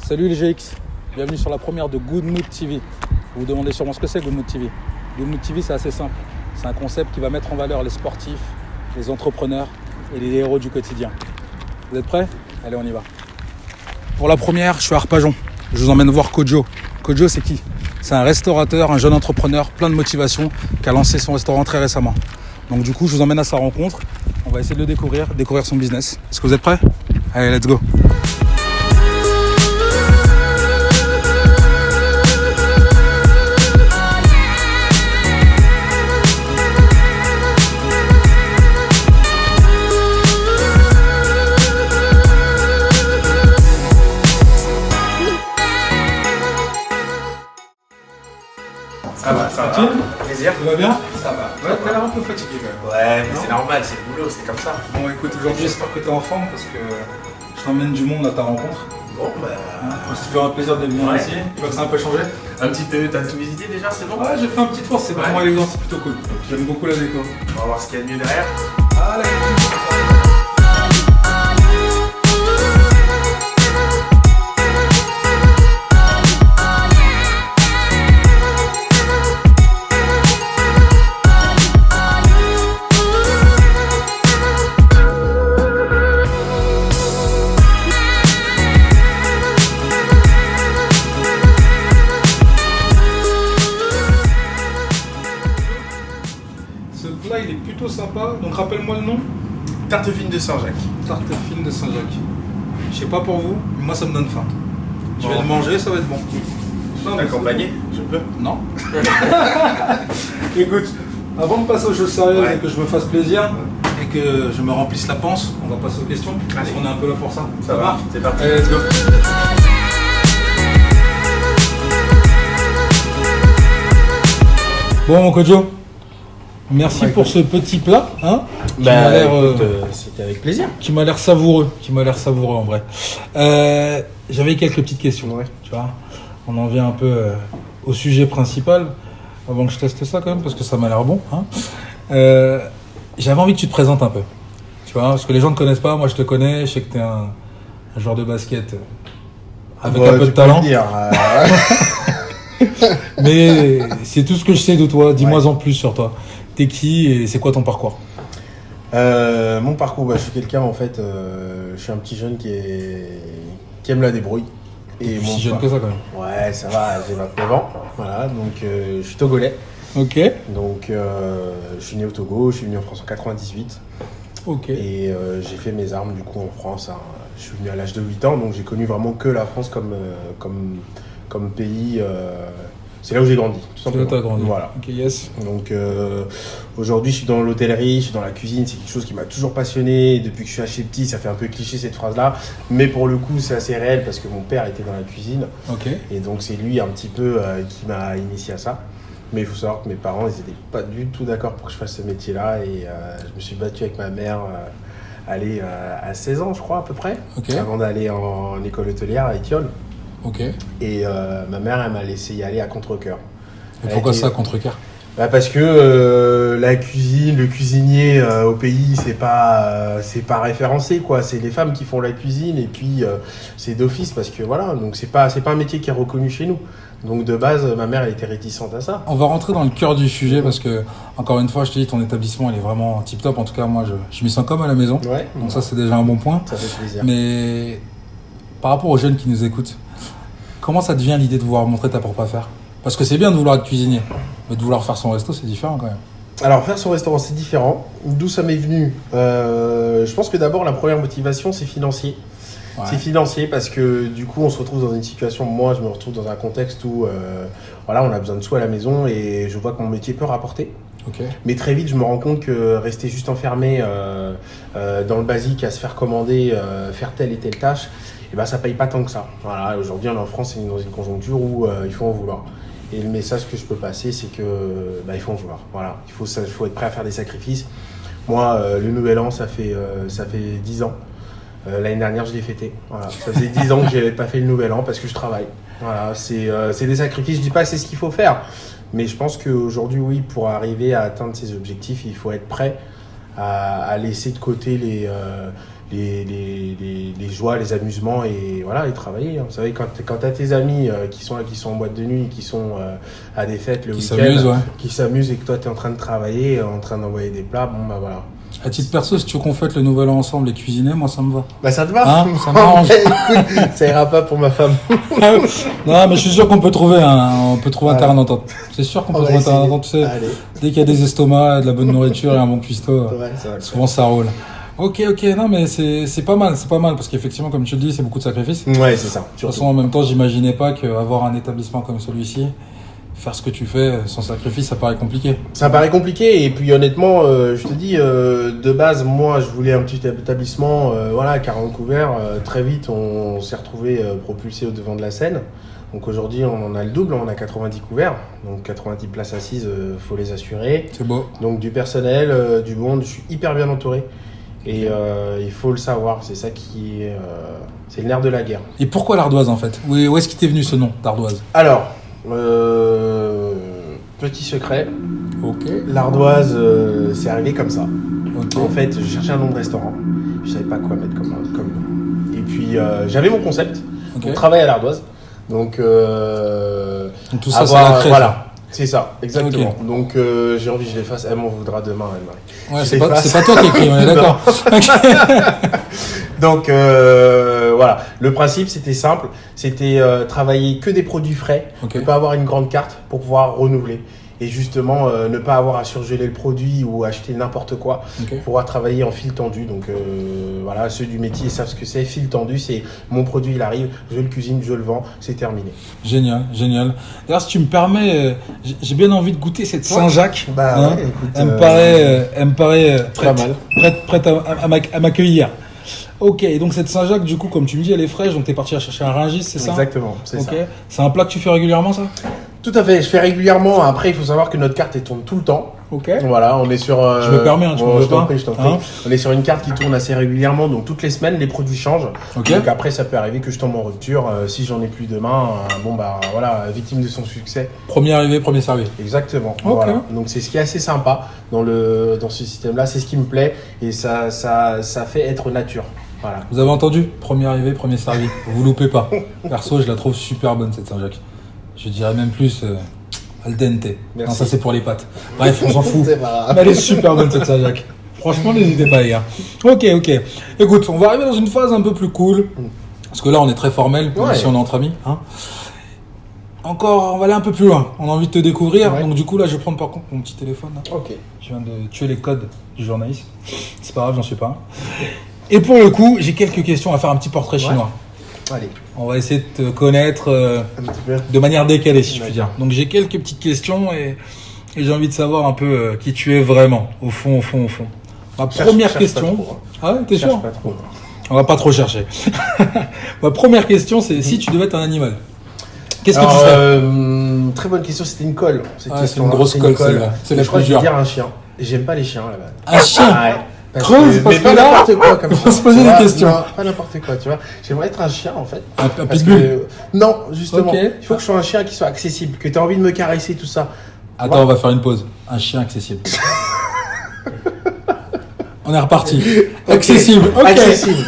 Salut les GX, bienvenue sur la première de Good Mood TV. Vous vous demandez sûrement ce que c'est Good Mood TV. Good Mood TV, c'est assez simple. C'est un concept qui va mettre en valeur les sportifs, les entrepreneurs et les héros du quotidien. Vous êtes prêts? Allez, on y va. Pour la première, je suis à Arpajon. Je vous emmène voir Kojo. Kojo, c'est qui? C'est un restaurateur, un jeune entrepreneur plein de motivation qui a lancé son restaurant très récemment. Donc du coup, je vous emmène à sa rencontre. On va essayer de le découvrir son business. Est-ce que vous êtes prêts? Allez, let's go. Ça va. Plaisir. Tout va bien? Ça va. Ouais, t'as l'air un peu fatigué quand même. Ouais, mais c'est normal, c'est le boulot, c'est comme ça. Bon, écoute, aujourd'hui, j'espère que t'es en forme parce que je t'emmène du monde à ta rencontre. Bon, bah. C'est toujours un plaisir de venir Ouais. ici. Tu vois que ça a un peu changé? Un petit peu, t'as tout visité déjà, c'est bon? Ouais, j'ai fait un petit tour, c'est vraiment élégant, c'est plutôt cool. J'aime beaucoup la déco. On va voir ce qu'il y a de mieux derrière. Allez! Ce plat, il est plutôt sympa. Donc, rappelle-moi le nom. Tarte fine de Saint-Jacques. Tarte fine de Saint-Jacques. Je sais pas pour vous, mais moi, ça me donne faim. Je vais Bon. le manger, ça va être bon. Non, mais Accompagné, je peux. Non. Écoute, avant de passer aux choses sérieuses Ouais. et que je me fasse plaisir et que je me remplisse la panse, on va passer aux questions. Parce Allez. qu'on est un peu là pour ça. Ça va, c'est parti. Allez, let's go. Bon, mon Kojo, merci Bah, pour écoute. ce petit plat, hein, qui m'a l'air, c'était avec plaisir. qui m'a l'air savoureux, en vrai. J'avais quelques petites questions, Ouais. tu vois. On en vient un peu au sujet principal, avant que je teste ça quand même, parce que ça m'a l'air bon. Hein. J'avais envie que tu te présentes un peu, tu vois, parce que les gens ne te connaissent pas, moi je te connais, je sais que tu es un joueur de basket avec un peu de talent, mais c'est tout ce que je sais de toi, dis-moi en plus sur toi. T'es qui et c'est quoi ton parcours? Mon parcours, bah, je suis quelqu'un en fait, je suis un petit jeune qui aime la débrouille. Et Si jeune que ça quand même. Ouais, ça va, j'ai 29 ans, voilà, donc je suis togolais. Ok, Donc je suis né au Togo, je suis venu en France en 98 ok. et j'ai fait mes armes du coup en France. Hein. Je suis venu à l'âge de 8 ans, donc j'ai connu vraiment que la France comme pays. C'est là où j'ai grandi, tout C'est là simplement. où t'as grandi. Voilà. Ok, yes. Donc aujourd'hui je suis dans l'hôtellerie, je suis dans la cuisine, c'est quelque chose qui m'a toujours passionné. Depuis que je suis assez petit, ça fait un peu cliché cette phrase-là, mais pour le coup c'est assez réel parce que mon père était dans la cuisine Ok. et donc c'est lui un petit peu qui m'a initié à ça. Mais il faut savoir que mes parents ils étaient pas du tout d'accord pour que je fasse ce métier-là et je me suis battu avec ma mère à 16 ans je crois à peu près, Ok. avant d'aller en école hôtelière à Étiole. Ok. Et Et ma mère elle m'a laissé y aller à contre-cœur. pourquoi Elle ça était- contre-cœur? Bah parce que la cuisine, le cuisinier au pays, c'est pas référencé quoi. C'est les femmes qui font la cuisine et puis c'est d'office parce que voilà. Donc c'est pas un métier qui est reconnu chez nous. Donc de base, ma mère elle était réticente à ça. On va rentrer dans le cœur du sujet parce que, encore une fois, je te dis, ton établissement il est vraiment tip top. En tout cas, moi je m'y sens comme à la maison. Ouais. Donc ça, c'est déjà un bon point. Ça fait plaisir. Mais par rapport aux jeunes qui nous écoutent, comment ça devient l'idée de vouloir montrer ta propre affaire? Parce que c'est bien de vouloir être cuisinier, mais de vouloir faire son resto, c'est différent quand même. Alors faire son restaurant c'est différent. D'où ça m'est venu je pense que d'abord la première motivation c'est financier. Ouais. C'est financier parce que du coup on se retrouve dans une situation, moi je me retrouve dans un contexte où voilà, on a besoin de sous à la maison et je vois que mon métier peut rapporter. Ok. Mais très vite je me rends compte que rester juste enfermé dans le basique à se faire commander, faire telle et telle tâche, et ben ça paye pas tant que ça. Voilà, aujourd'hui on est en France, c'est dans une conjoncture où il faut en vouloir. Et le message que je peux passer c'est que il faut en vouloir. Voilà, il faut être prêt à faire des sacrifices. Moi le nouvel an ça fait 10 ans. L'année dernière, je l'ai fêté. Voilà. Ça faisait 10 ans que je n'avais pas fait le nouvel an parce que je travaille. Voilà, c'est des sacrifices. Je dis pas que c'est ce qu'il faut faire, mais je pense qu'aujourd'hui, oui, pour arriver à atteindre ses objectifs, il faut être prêt à laisser de côté les joies, les amusements et voilà, et travailler. Vous savez, quand t'as tes amis qui sont en boîte de nuit, qui sont à des fêtes le week-end, qui s'amusent et que toi t'es en train de travailler, en train d'envoyer des plats, bon bah voilà. À titre perso, si tu veux qu'on fête le nouvel an ensemble et cuisiner, moi ça me va. Bah ça te va, ça m'arrange. Écoute, ça ira pas pour ma femme. Non, mais je suis sûr qu'on peut trouver un terrain d'entente. C'est sûr qu'on peut trouver un terrain d'entente. Tu sais, dès qu'il y a des estomacs, de la bonne nourriture et un bon cuistot, souvent ça roule. Ok, non, mais c'est pas mal, parce qu'effectivement, comme tu le dis, c'est beaucoup de sacrifices. Ouais, c'est ça. De toute façon, en même temps, j'imaginais pas qu'avoir un établissement comme celui-ci, faire ce que tu fais sans sacrifice, ça paraît compliqué. Ça paraît compliqué, et puis honnêtement, je te dis, de base, moi, je voulais un petit établissement, 40 couverts. Très vite, on s'est retrouvé propulsé au devant de la scène. Donc aujourd'hui, on en a le double, on a 90 couverts, donc 90 places assises, faut les assurer. C'est beau. Donc du personnel, du monde, je suis hyper bien entouré. Et il faut le savoir, c'est ça qui est... c'est le nerf de la guerre. Et pourquoi l'ardoise en fait ? Où est-ce qu'il t'est venu ce nom d'ardoise ? Alors, petit secret. Ok. L'ardoise, c'est arrivé comme ça. Okay. En fait, je cherchais un nom de restaurant. Je savais pas quoi mettre comme nom. Et puis, j'avais mon concept. Okay. On travaille à l'ardoise. Donc tout ça, c'est la crête. Voilà. C'est ça, exactement. Okay. Donc j'ai envie que je l'efface. Elle m'en voudra demain, Ouais, c'est pas toi qui écris, on est d'accord. Donc voilà, le principe c'était simple, c'était travailler que des produits frais, ne pas avoir une grande carte pour pouvoir renouveler. Et justement, ne pas avoir à surgeler le produit ou acheter n'importe quoi, pouvoir travailler en fil tendu. Donc voilà, ceux du métier savent ce que c'est. Fil tendu, c'est mon produit, il arrive, je le cuisine, je le vends, c'est terminé. Génial. D'ailleurs, si tu me permets, j'ai bien envie de goûter cette Saint-Jacques. Bah ouais, écoute, elle me paraît prête à m'accueillir. Ok, et donc cette Saint-Jacques, du coup, comme tu me dis, elle est fraîche, donc t'es parti à chercher un ringis, c'est ça ? Exactement, c'est ça. C'est un plat que tu fais régulièrement, ça ? Tout à fait, je fais régulièrement. Après, il faut savoir que notre carte elle tourne tout le temps. Ok. Voilà, on est sur. Je me permets, tu me veux pas. Je t'en prie. On est sur une carte qui tourne assez régulièrement, donc toutes les semaines, les produits changent. Okay. Donc après, ça peut arriver que je tombe en rupture. Si j'en ai plus demain, voilà, victime de son succès. Premier arrivé, premier servi. Exactement. Okay. Voilà. Donc c'est ce qui est assez sympa dans ce système-là. C'est ce qui me plaît et ça fait être nature. Voilà. Vous avez entendu ? Premier arrivé, premier servi. Vous loupez pas. Perso, je la trouve super bonne cette Saint-Jacques. Je dirais même plus al dente. Merci. Non, ça c'est pour les pâtes. Bref, on s'en fout. C'est pas grave. Mais elle est super bonne cette Saint-Jacques. Franchement, n'hésitez pas les gars. Ok. Écoute, on va arriver dans une phase un peu plus cool. Parce que là, on est très formel, même si on est entre amis. Hein. Encore, on va aller un peu plus loin. On a envie de te découvrir. Ouais. Donc du coup, là, je vais prendre par contre mon petit téléphone. Là. Ok. Je viens de tuer les codes du journaliste. C'est pas grave, j'en suis pas. Et pour le coup, j'ai quelques questions à faire un petit portrait chinois. Allez. On va essayer de te connaître de manière décalée, si je puis dire. Donc j'ai quelques petites questions et j'ai envie de savoir un peu qui tu es vraiment, au fond. Ma première question... Ah ouais, t'es sûr ? Pas trop. On va pas trop chercher. Ma première question, c'est si tu devais être un animal, qu'est-ce que tu serais ? Très bonne question, c'était une colle. C'est une grosse colle, celle-là. C'est la plus dure. Je vais dire un chien. J'aime pas les chiens là-bas. Un chien ? Ouais. Creuse, parce mais que là, n'importe quoi comme ça. On se posait des questions. Non, pas n'importe quoi, tu vois. J'aimerais être un chien en fait. Un pitbull ? Non, justement. Il faut que je sois un chien qui soit accessible, que tu aies envie de me caresser, tout ça. Attends, on va faire une pause. Un chien accessible. On est reparti. Accessible. Ok. Accessible.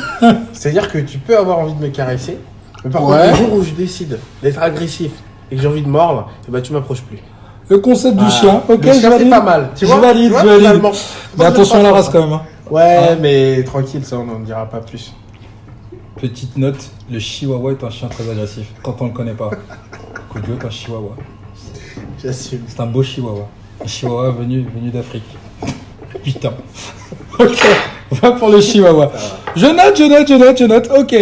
C'est-à-dire que tu peux avoir envie de me caresser, mais par contre, le jour où je décide d'être agressif et que j'ai envie de mordre, tu m'approches plus. Le concept du chien, ok, je valide. C'est pas mal. Je valide. Mais attention à la race quand même. Hein. Ouais, mais tranquille, ça on n'en dira pas plus. Petite note, le chihuahua est un chien très agressif quand on le connaît pas. Kojo est un chihuahua. J'assume. C'est un beau chihuahua. Un chihuahua venu d'Afrique. Putain. Ok, on va pour le chihuahua. Je note. Ok.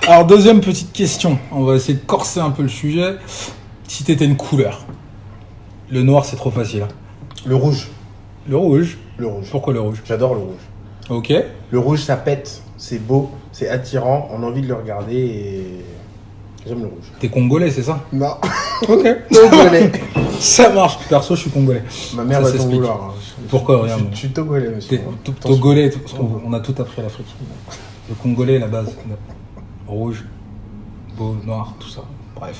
Alors deuxième petite question. On va essayer de corser un peu le sujet. Si t'étais une couleur. Le noir, c'est trop facile. Le rouge. Le rouge. Pourquoi le rouge ? J'adore le rouge. Ok. Le rouge, ça pète, c'est beau, c'est attirant, on a envie de le regarder et j'aime le rouge. T'es congolais, c'est ça ? Non. Ok. Togolais. Ça marche. Perso, je suis congolais. Ma mère va t'en vouloir. Pourquoi ? Regarde. Je suis togolais, monsieur. Togolais, on a tout appris à l'Afrique. Le congolais, la base. Rouge, beau, noir, tout ça. Bref.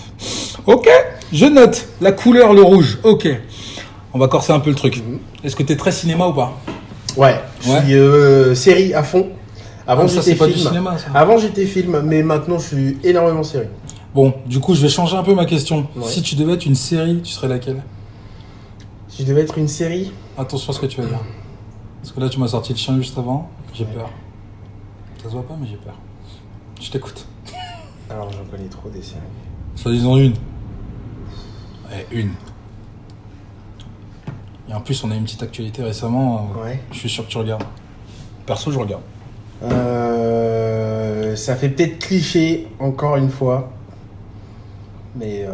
Ok, je note la couleur, le rouge. Ok. On va corser un peu le truc. Est-ce que t'es très cinéma ou pas ? Ouais, je suis série à fond. Avant, ça, j'étais c'est pas du film. cinéma, ça. Avant, j'étais film, mais maintenant, je suis énormément série. Bon, du coup, je vais changer un peu ma question. Ouais. Si tu devais être une série, tu serais laquelle? Si je devais être une série, Attention à ce que tu vas dire. Parce que là, tu m'as sorti le chien juste avant. J'ai Ouais. peur. Ça se voit pas, mais j'ai peur. Je t'écoute. alors j'en connais trop des séries. Sois-disant une. Une. Et en plus, on a une petite actualité récemment. Ouais. Je suis sûr que tu regardes. Perso, je regarde. Ça fait peut-être cliché, encore une fois. Mais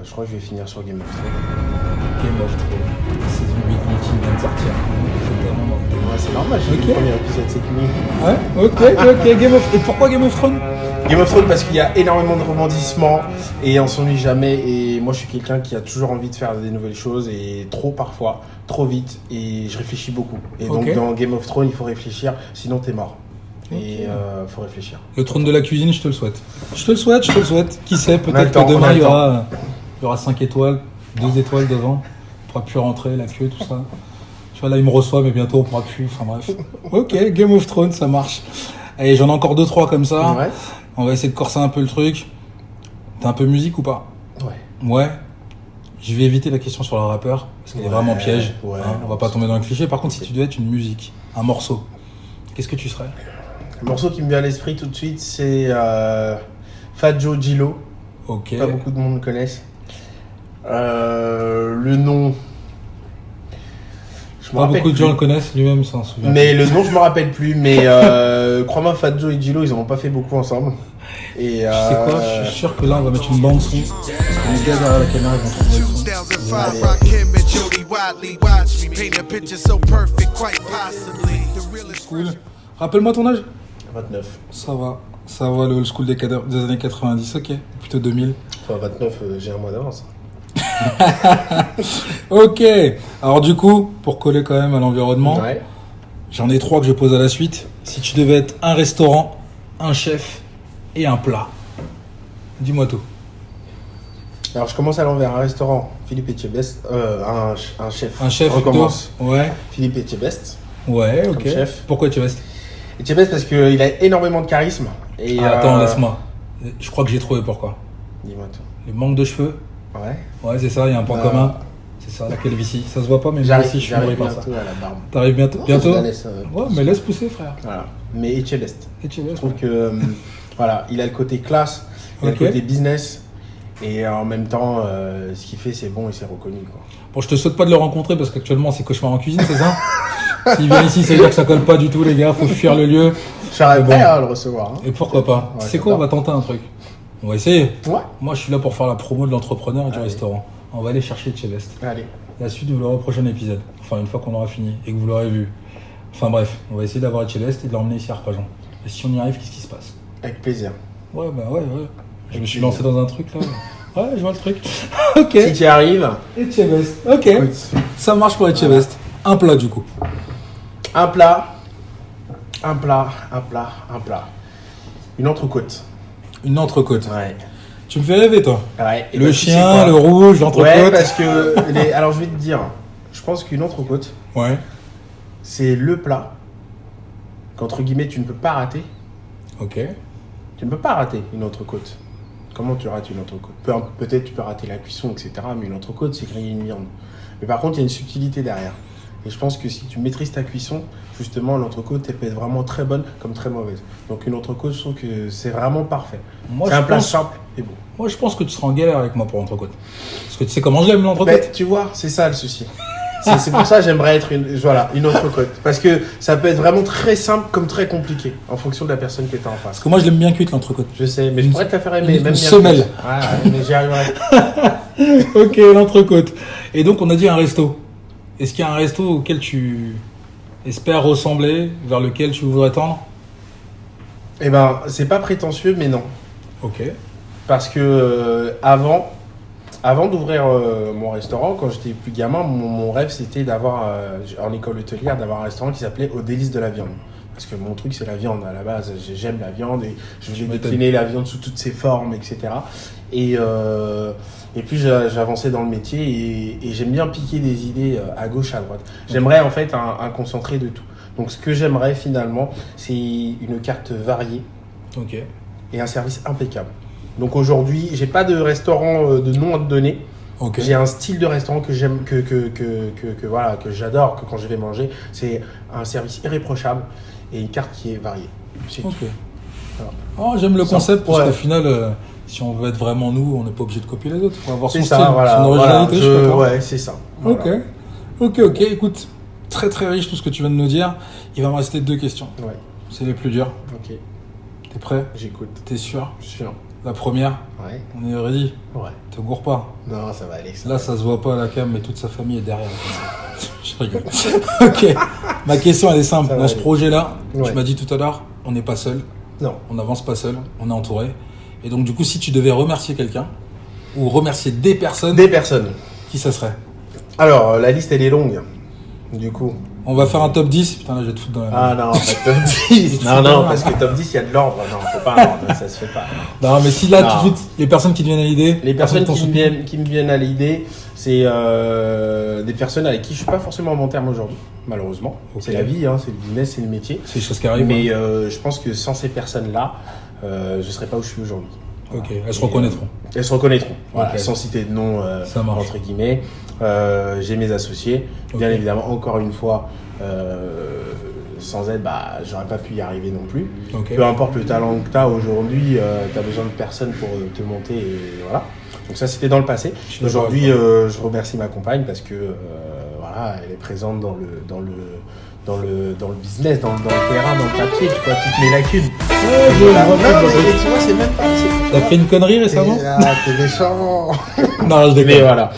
je crois que je vais finir sur Game of Thrones. Game of Thrones. Saison 8 qui vient de sortir. Ouais, c'est normal, j'ai vu Ok. le premier épisode cette nuit. Ouais, ok. Game of... Et pourquoi Game of Thrones? Game of Thrones parce qu'il y a énormément de rebondissements et on s'ennuie jamais. Et moi, je suis quelqu'un qui a toujours envie de faire des nouvelles choses et trop parfois, trop vite. Et je réfléchis beaucoup. Et donc, Ok. dans Game of Thrones, il faut réfléchir, sinon t'es mort. Et faut réfléchir. Le trône de la cuisine, je te le souhaite. Je te le souhaite. Qui sait, On a le peut-être temps, que on a demain, le il y aura 5 étoiles, 2 étoiles devant. On pourra plus rentrer, la queue, tout ça. Tu vois, là, il me reçoit, mais bientôt, on pourra plus. Enfin bref. Ok, Game of Thrones, ça marche. Allez, j'en ai encore 2-3 comme ça. Ouais. On va essayer de corser un peu le truc. T'as un peu musique ou pas? Ouais. Ouais. Je vais éviter la question sur le rappeur, parce qu'elle est Ouais, vraiment piège. ouais, on non, va pas tomber dans le cliché. Par contre, ok. si tu devais être une musique, un morceau, qu'est-ce que tu serais? Le morceau qui me vient à l'esprit tout de suite, c'est Fat Joe Gilo. Ok. Pas beaucoup de monde le connaissent. Le nom. Je me Pas rappelle beaucoup de plus. gens le connaissent, lui-même s'en souvient. Mais le nom, je me rappelle plus. Mais crois-moi, Fat Joe et Gilo, ils en ont pas fait beaucoup ensemble. Et Tu sais quoi, je suis sûr que là on va mettre une bande son. Parce que les gars derrière la caméra ils vont trouver le son. 2005, Rakim and Jody Wadley watch me paint a picture so perfect, quite possibly the realest. Cool. Rappelle-moi ton âge. 29. Ça va le old school des années 90, ok. Plutôt 2000. Enfin, 29, j'ai un mois d'avance. Ok. Alors du coup, pour coller quand même à l'environnement, Ouais. j'en ai 3 que je pose à la suite. Si tu devais être un restaurant, un chef et un plat, dis-moi tout. Alors, je commence à l'envers. Un restaurant, Philippe Etchebest. Un chef. Un chef On recommence. plutôt. Ouais. Philippe Etchebest. Ouais, ok. Comme chef. Pourquoi tu restes? Etchebest parce qu'il a énormément de charisme. Et, Attends, laisse-moi. Je crois que j'ai trouvé pourquoi. Dis-moi tout. Le manque de cheveux. Ouais. Ouais, c'est ça, il y a un point commun. C'est ça, la calvitie. Ça se voit pas, mais moi aussi, je suis nourri J'arrive par ça. bientôt à la barbe. T'arrives bientôt? Non, Bientôt? je la laisse, Ouais, mais laisse pousser, frère. Voilà. Mais Etchebest. Et tu vois, Je trouve que voilà, il a le côté classe, il a Ok. le côté business, et en même temps, ce qu'il fait, c'est bon et c'est reconnu, quoi. Bon, je te souhaite pas de le rencontrer parce qu'actuellement, c'est cauchemar en cuisine, c'est ça? S'il vient ici, ça veut dire que ça colle pas du tout, les gars. Faut fuir le lieu. Je serais bon. prêt à le recevoir. Hein. Et pourquoi pas? Ouais, C'est quoi? On va j'adore. tenter un truc. On va essayer. Ouais. Moi, je suis là pour faire la promo de l'entrepreneur et du Allez. restaurant. On va aller chercher Etchebest. Allez. La suite, vous l'aurez au prochain épisode. Enfin, une fois qu'on aura fini et que vous l'aurez vu. Enfin, bref, on va essayer d'avoir Etchebest et de l'emmener ici à Arpajon. Et si on y arrive, qu'est-ce qui se passe? Avec plaisir. Ouais. Je me suis plaisir. lancé dans un truc là. Ouais, je vois le truc. Ok. Si tu y arrives, Etchebest. Ok. écoute, Ça marche pour Etchebest. Un plat du coup. un plat, une entrecôte. Une entrecôte. Ouais. Tu me fais rêver toi. Ouais. Et Le bah, tu sais chien, quoi le rouge, l'entrecôte. Ouais, parce que alors je vais te dire, je pense qu'une entrecôte, Ouais. c'est le plat qu'entre guillemets tu ne peux pas rater. Ok. Tu ne peux pas rater une entrecôte. Comment tu rates une entrecôte? Peut-être tu peux rater la cuisson, etc. Mais une entrecôte, c'est griller une viande. Mais par contre, il y a une subtilité derrière. Et je pense que si tu maîtrises ta cuisson, justement, l'entrecôte, elle peut être vraiment très bonne comme très mauvaise. Donc une entrecôte, je trouve que c'est vraiment parfait. Moi, C'est je un plat pense- simple et beau. Moi, je pense que tu seras en galère avec moi pour l'entrecôte. Parce que tu sais comment je l'aime Mais l'entrecôte. tu vois, c'est ça le souci. C'est pour ça que j'aimerais être une entrecôte. Parce que ça peut être vraiment très simple comme très compliqué, en fonction de la personne que tu as en face. Parce que moi, je l'aime bien cuite l'entrecôte. Je sais, mais je pourrais te la faire aimer. une Même bien semelle. plus. Ouais, mais j'y arriverai. Ok, l'entrecôte. Et donc, on a dit un resto. Est-ce qu'il y a un resto auquel tu espères ressembler, vers lequel tu voudrais tendre? Eh ben, c'est pas prétentieux, mais non. Ok. Parce que avant d'ouvrir mon restaurant, quand j'étais plus gamin, mon rêve c'était d'avoir, en école hôtelière, d'avoir un restaurant qui s'appelait Au délice de la viande. Parce que mon truc c'est la viande à la base, j'aime la viande et je voulais m'étonne. décliner la viande sous toutes ses formes, etc. Et puis j'avançais dans le métier et j'aime bien piquer des idées à gauche, à droite. J'aimerais en fait un concentré de tout. Donc ce que j'aimerais finalement, c'est une carte variée Ok. et un service impeccable. Donc aujourd'hui, j'ai pas de restaurant de nom à te donner. Ok. J'ai un style de restaurant que j'aime, voilà, que j'adore, que quand je vais manger, c'est un service irréprochable et une carte qui est variée. C'est tout. Ok. Voilà. Oh, j'aime le Ça, concept parce ouais. qu'au final, si on veut être vraiment nous, on n'est pas obligé de copier les autres. On va avoir son C'est style, ça, voilà. son originalité. Je suis d'accord. Ouais, c'est ça. Voilà. Ok. Écoute, très très riche tout ce que tu viens de nous dire. Il va me rester 2 questions. Ouais, C'est les plus dures. ok, T'es prêt? j'écoute. T'es sûr? Sûr. La première, Ouais, on est ready. ouais. Te gourre pas. Non, ça va aller. Là, ça se voit pas à la cam, mais toute sa famille est derrière. Je rigole. Ok. Ma question, elle est simple. Ça va Dans ce aller. projet-là, Ouais. tu m'as dit tout à l'heure, on n'est pas seul. Non. On n'avance pas seul. On est entouré. Et donc, du coup, si tu devais remercier quelqu'un ou remercier des personnes, Des personnes. qui ça serait? Alors, la liste, elle est longue. Du coup. On va faire un top 10. Putain, là, je vais te foutre dans la Ah non, pas top 10. Non, parce que top 10, il y a de l'ordre. Non, faut pas un ordre, ça se fait pas. Non, mais si là, Non. tout de suite, les personnes qui te viennent à l'idée. Les personnes t'ont qui soutenu. me viennent à l'idée, c'est des personnes avec qui je suis pas forcément en bon terme aujourd'hui, malheureusement. Ok. C'est la vie, hein, c'est le business, c'est le métier. C'est des choses qui arrivent. Mais je pense que sans ces personnes-là, je serais pas où je suis aujourd'hui. Ok, elles se reconnaîtront. Elles se reconnaîtront, voilà, Ok. sans citer de nom, Ça marche. entre guillemets. J'ai mes associés, bien Ok. évidemment, encore une fois, sans aide, j'aurais pas pu y arriver non plus. Ok. Peu importe le talent que tu as aujourd'hui, tu as besoin de personnes pour te monter, et voilà. Donc ça, c'était dans le passé. Je suis d'accord Aujourd'hui, avec je remercie ma compagne parce que voilà, elle est présente dans le business, dans le terrain, dans le papier, tu vois, toutes mes lacunes. Voilà. Non, mais tu vois, c'est même pas... T'as fait une connerie récemment? T'es méchant. Non, je Mais déconne.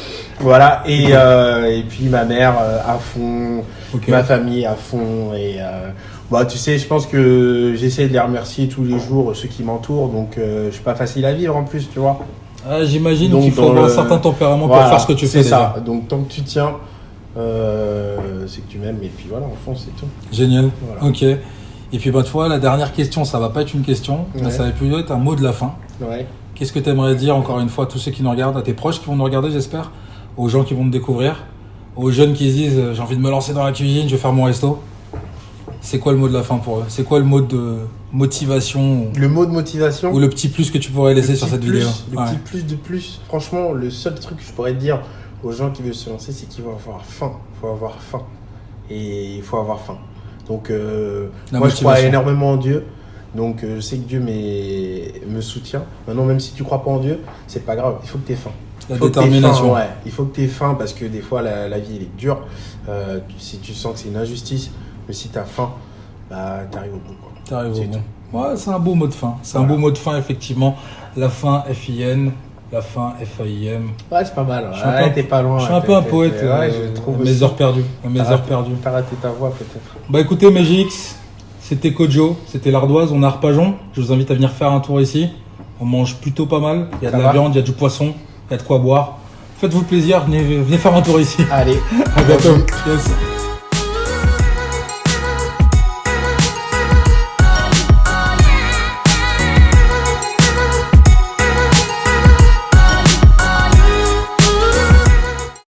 voilà. Et puis ma mère à fond, Ok. ma famille à fond. Et tu sais, je pense que j'essaie de les remercier tous les jours, ceux qui m'entourent. Donc je suis pas facile à vivre en plus, tu vois. Ah, j'imagine Donc, qu'il faut dans avoir un le- certain tempérament Voilà, pour faire ce que tu fais c'est ça. déjà. Donc tant que tu tiens, c'est que tu m'aimes. Et puis voilà, en fond, c'est tout. Génial. Voilà. Ok. Et puis, tu vois, la dernière question, ça va pas être une question, mais Ouais. ça va plutôt être un mot de la fin. Ouais. Qu'est-ce que tu aimerais dire, encore une fois, à tous ceux qui nous regardent, à tes proches qui vont nous regarder, j'espère, aux gens qui vont te découvrir, aux jeunes qui se disent j'ai envie de me lancer dans la cuisine, je vais faire mon resto. C'est quoi le mot de la fin pour eux? C'est quoi le mot de motivation Le mot de motivation. ou le petit plus que tu pourrais laisser Le sur petit cette plus, vidéo? Le Ouais. petit plus de plus. Franchement, le seul truc que je pourrais dire aux gens qui veulent se lancer, c'est qu'il faut avoir faim. Il faut avoir faim. Et il faut avoir faim. Donc, La moi, je crois motivation. énormément en Dieu. Donc, je sais que Dieu me soutient. Maintenant, même si tu crois pas en Dieu, c'est pas grave. Il faut que tu aies faim. La Il faut que t'aies détermination. faim, ouais. Il faut que tu aies faim parce que des fois, la vie, elle est dure. Si tu sens que c'est une injustice, mais si tu as faim, t'arrives au bout, quoi. T'arrives au C'est bon. Ouais, c'est un beau mot de fin. C'est un beau mot de fin, effectivement. La fin, F-I-N. La fin, F-A-I-M. Ouais, c'est pas mal. Je suis un peu- T'es pas loin. Je suis un peu un poète. Ouais, je trouve à mes aussi. heures perdues. À mes heures perdues. T'as raté ta voix, peut-être. Bah écoutez, Magix, c'était Kojo, c'était l'Ardoise, on est à Arpajon. Je vous invite à venir faire un tour ici. On mange plutôt pas mal. Il y a Ça de la va viande, il y a du poisson, il y a de quoi boire. Faites-vous plaisir, venez faire un tour ici. Allez. À bientôt. Yes.